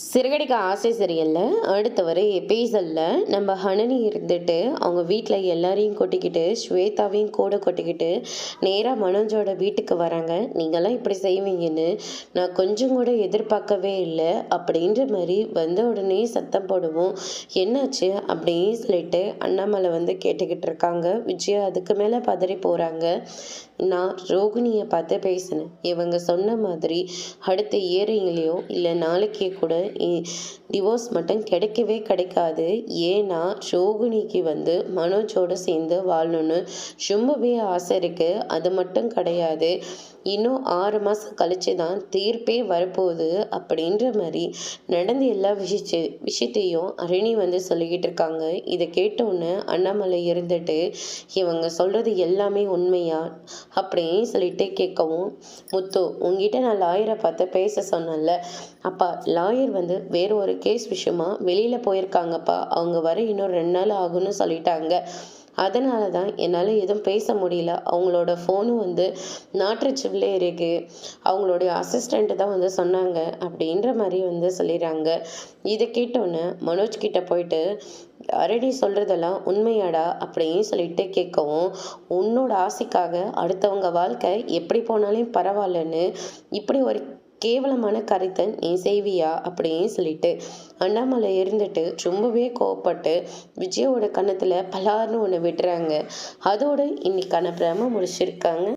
சிறுகடிக்க ஆசை சரியல்ல அடுத்த வர எபிசோடில் நம்ம ஹனனி இருந்துட்டு அவங்க வீட்டில் எல்லாரையும் கொட்டிக்கிட்டு ஸ்வேதாவையும் கூட கொட்டிக்கிட்டு நேராக மனோஜோட வீட்டுக்கு வராங்க. நீங்களாம் இப்படி செய்வீங்கன்னு நான் கொஞ்சம் கூட எதிர்பார்க்கவே இல்லை அப்படின்ற மாதிரி வந்த உடனே சத்தம் போடுவோம். என்னாச்சு அப்படின்னு சொல்லிட்டு அண்ணாமலை கேட்டுக்கிட்டு இருக்காங்க. விஜயா அதுக்கு மேலே பதறி போகிறாங்க. நான் ரோகிணியை பார்த்து பேசினேன். இவங்க சொன்ன மாதிரி அடுத்த இயரிங்லேயோ இல்லை நாளைக்கே கூட டிவோர்ஸ் மட்டும் கிடைக்கவே கிடைக்காது. ஏன்னா ரோகிணிக்கு மனோஜோடு சேர்ந்து வாழணும்னு ரொம்பவே ஆசை இருக்குது. அது மட்டும் கிடையாது, இன்னும் 6 மாதம் கழிச்சு தான் தீர்ப்பே வரப்போகுது அப்படின்ற மாதிரி நடந்த எல்லா விஷயத்தையும் அரணி சொல்லிக்கிட்டு இருக்காங்க. இதை கேட்டோன்னு அண்ணாமலை இருந்துட்டு இவங்க சொல்கிறது எல்லாமே உண்மையா அப்படின்னு சொல்லிட்டு கேட்கவும், முத்து உங்ககிட்ட நான் லாயரை பார்த்து பேச சொன்னேன்ல, அப்பா லாயர் வேற ஒரு கேஸ் விஷயமா வெளியில் போயிருக்காங்கப்பா, அவங்க வர இன்னும் 2 நாள் ஆகும்னு சொல்லிட்டாங்க. அதனால தான் என்னால் எதுவும் பேச முடியல. அவங்களோட ஃபோனும் நாட்டுச்சிவில் இருக்கு, அவங்களுடைய அசிஸ்டண்ட்டு தான் சொன்னாங்க அப்படின்ற மாதிரி சொல்லிடுறாங்க. இதை கேட்டோன்னே மனோஜ் கிட்ட போயிட்டு அரடி சொல்கிறதெல்லாம் உண்மையாடா அப்படின்னு சொல்லிட்டு கேட்கவும், உன்னோட ஆசைக்காக அடுத்தவங்க வாழ்க்கை எப்படி போனாலும் பரவாயில்லன்னு இப்படி ஒரு கேவலமான கருத்தை நீ செய்வியா அப்படின்னு சொல்லிட்டு அண்ணாமலை இருந்துட்டு ரொம்பவே கோவப்பட்டு விஜயோட கன்னத்தில் பலார்னு ஒன்று விடுறாங்க. அதோடு இன்னைக்கான பிரம முடிச்சிருக்காங்க.